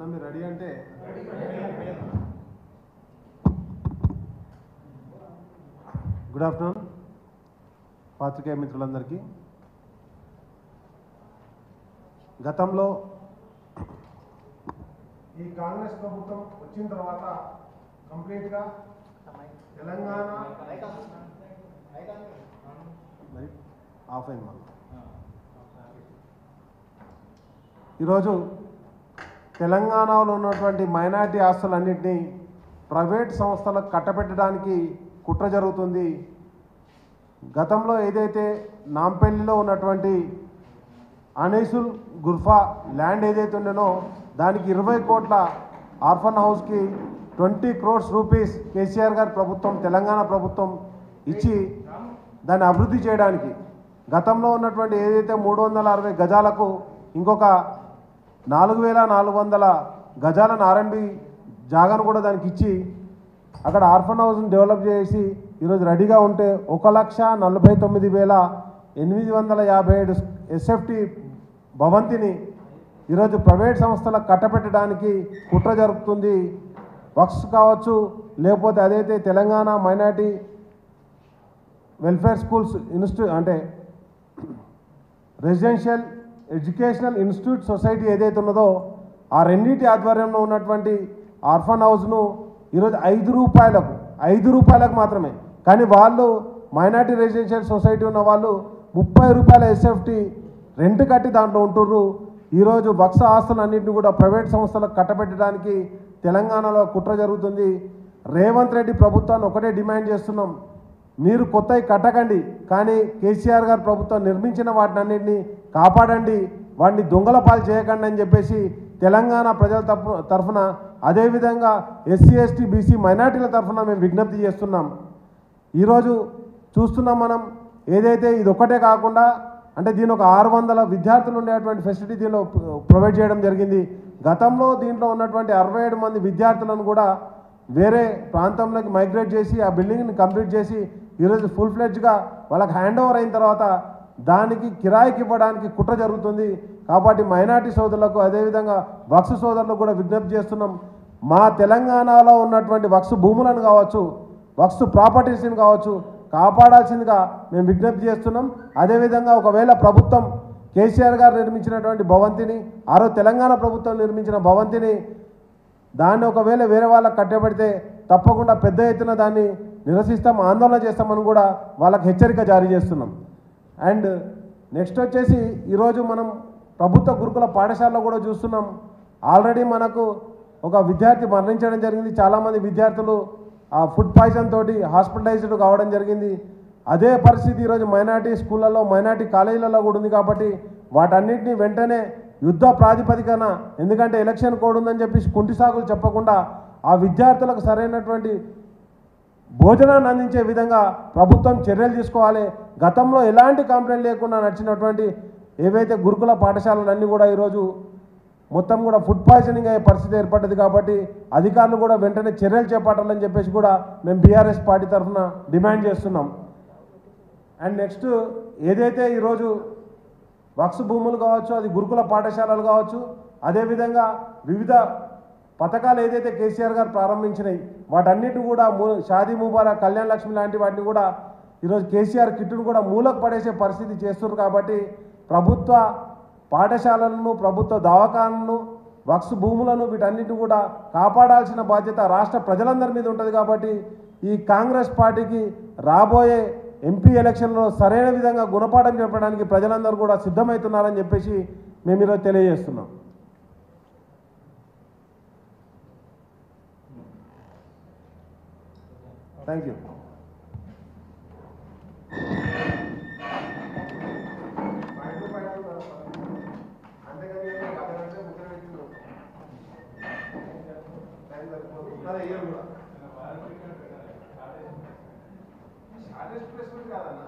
అన్న మీరు రెడీ అంటే గుడ్ ఆఫ్టర్నూన్ పాత్రికేయ మిత్రులందరికీ. గతంలో ఈ కాంగ్రెస్ ప్రభుత్వం వచ్చిన తర్వాత కంప్లీట్గా తెలంగాణ ఆఫ్ అయింది మళ్ళీ. ఈరోజు తెలంగాణలో ఉన్నటువంటి మైనారిటీ ఆస్తులన్నింటినీ ప్రైవేట్ సంస్థలకు కట్టబెట్టడానికి కుట్ర జరుగుతుంది. గతంలో ఏదైతే నాంపల్లిలో ఉన్నటువంటి అనీసుల్ గుర్ఫా ల్యాండ్ ఏదైతే ఉండేనో దానికి 20 కోట్ల ఆర్ఫన్ హౌస్కి 20 crores రూపీస్ కేసీఆర్ గారి ప్రభుత్వం తెలంగాణ ప్రభుత్వం ఇచ్చి దాన్ని అభివృద్ధి చేయడానికి గతంలో ఉన్నటువంటి ఏదైతే 360 గజాలకు ఇంకొక 4400 గజాలను ఆర్ఎండ్బి జాగాను కూడా దానికి ఇచ్చి అక్కడ ఆర్ఫన్ హౌస్ని డెవలప్ చేసి ఈరోజు రెడీగా ఉంటే 1,49,857 ఎస్ఎఫ్టీ భవంతిని ఈరోజు ప్రైవేట్ సంస్థలకు కట్టబెట్టడానికి కుట్ర జరుగుతుంది. వక్స్ కావచ్చు, లేకపోతే అదైతే Telangana minority welfare schools institute అంటే రెసిడెన్షియల్ ఎడ్యుకేషనల్ ఇన్స్టిట్యూట్ సొసైటీ ఏదైతే ఉన్నదో ఆ రెండింటి ఆధ్వర్యంలో ఉన్నటువంటి ఆర్ఫన్ హౌస్ను ఈరోజు 5 రూపాయలకు మాత్రమే, కానీ వాళ్ళు మైనారిటీ రెసిడెన్షియల్ సొసైటీ ఉన్న వాళ్ళు 30 రూపాయల ఎస్ఎఫ్టీ రెంట్ కట్టి దాంట్లో ఉంటుర్రు. ఈరోజు వక్స ఆస్తులన్నింటినీ కూడా ప్రైవేట్ సంస్థలకు కట్టబెట్టడానికి తెలంగాణలో కుట్ర జరుగుతుంది. రేవంత్ రెడ్డి ప్రభుత్వాన్ని ఒకటే డిమాండ్ చేస్తున్నాం, మీరు కొత్తవి కట్టకండి, కానీ కేసీఆర్ గారు ప్రభుత్వం నిర్మించిన వాటిని అన్నింటినీ కాపాడండి, వాటిని దొంగల పాలు చేయకండి అని చెప్పేసి తెలంగాణ ప్రజల తరఫున అదేవిధంగా ఎస్సీ ఎస్టీ బీసీ మైనార్టీల తరఫున మేము విజ్ఞప్తి చేస్తున్నాం. ఈరోజు చూస్తున్నాం మనం ఏదైతే ఇది ఒక్కటే కాకుండా అంటే దీని ఒక 600 విద్యార్థులు ఉండేటువంటి ఫెసిలిటీ దీనిలో ప్రొవైడ్ చేయడం జరిగింది. గతంలో దీంట్లో ఉన్నటువంటి 67 మంది విద్యార్థులను కూడా వేరే ప్రాంతంలోకి మైగ్రేట్ చేసి ఆ బిల్డింగ్ని కంప్లీట్ చేసి ఈరోజు ఫుల్ ఫ్లెడ్జ్గా వాళ్ళకి హ్యాండ్ ఓవర్ అయిన తర్వాత దానికి కిరాయికి ఇవ్వడానికి కుట్ర జరుగుతుంది. కాబట్టి మైనార్టీ సోదరులకు అదేవిధంగా వక్స్ సోదరులకు కూడా విజ్ఞప్తి చేస్తున్నాం, మా తెలంగాణలో ఉన్నటువంటి వక్స్ భూములను కావచ్చు, వక్స్ ప్రాపర్టీస్ని కావచ్చు కాపాడాల్సిందిగా మేము విజ్ఞప్తి చేస్తున్నాం. అదేవిధంగా ఒకవేళ ప్రభుత్వం కేసీఆర్ గారు నిర్మించినటువంటి భవంతిని తెలంగాణ ప్రభుత్వం నిర్మించిన భవంతిని దాన్ని ఒకవేళ వేరే వాళ్ళకి కట్టబెడితే తప్పకుండా పెద్ద ఎత్తున దాన్ని నిరసిస్తాం, ఆందోళన చేస్తామని కూడా వాళ్ళకి హెచ్చరిక జారీ చేస్తున్నాం. అండ్ నెక్స్ట్ వచ్చేసి ఈరోజు మనం ప్రభుత్వ గురుకుల పాఠశాలలో కూడా చూస్తున్నాం, ఆల్రెడీ మనకు ఒక విద్యార్థి మరణించడం జరిగింది. చాలామంది విద్యార్థులు ఆ ఫుడ్ పాయిజన్ తోటి హాస్పిటలైజ్డ్ కావడం జరిగింది. అదే పరిస్థితి ఈరోజు మైనార్టీ స్కూళ్ళలో మైనార్టీ కాలేజీలలో కూడా ఉంది. కాబట్టి వాటన్నిటిని వెంటనే యుద్ధ ప్రాతిపదికన, ఎందుకంటే ఎలక్షన్ కోడ్ ఉందని చెప్పి కుంటి సాకులు చెప్పకుండా ఆ విద్యార్థులకు సరైనటువంటి భోజనాన్ని అందించే విధంగా ప్రభుత్వం చర్యలు తీసుకోవాలి. గతంలో ఎలాంటి కంప్లైంట్ లేకుండా నడిచినటువంటి ఏవైతే గురుకుల పాఠశాలలన్నీ కూడా ఈరోజు మొత్తం కూడా ఫుడ్ పాయిజనింగ్ అయ్యే పరిస్థితి ఏర్పడ్డది. కాబట్టి అధికారులు కూడా వెంటనే చర్యలు చేపట్టాలని చెప్పేసి కూడా మేము బీఆర్ఎస్ పార్టీ తరఫున డిమాండ్ చేస్తున్నాం. అండ్ నెక్స్ట్ ఏదైతే ఈరోజు వక్స్ భూములు కావచ్చు, అది గురుకుల పాఠశాలలు కావచ్చు, అదేవిధంగా వివిధ పథకాలు ఏదైతే కేసీఆర్ గారు ప్రారంభించినాయి వాటన్నిటి కూడా షాదీ ముబారక్, కళ్యాణ లక్ష్మి లాంటి వాటిని కూడా ఈరోజు కేసీఆర్ కిట్టును కూడా మూలకు పడేసే పరిస్థితి చేస్తున్నారు. కాబట్టి ప్రభుత్వ పాఠశాలలను, ప్రభుత్వ దవాఖానలను, వక్స్ భూములను వీటన్నిటిని కూడా కాపాడాల్సిన బాధ్యత రాష్ట్ర ప్రజలందరి మీద ఉంటుంది. కాబట్టి ఈ కాంగ్రెస్ పార్టీకి రాబోయే ఎంపీ ఎలక్షన్లో సరైన విధంగా గుణపాఠం చెప్పడానికి ప్రజలందరూ కూడా సిద్ధమవుతున్నారని చెప్పేసి మేము ఈరోజు తెలియజేస్తున్నాం. Thank you. కాదన్నా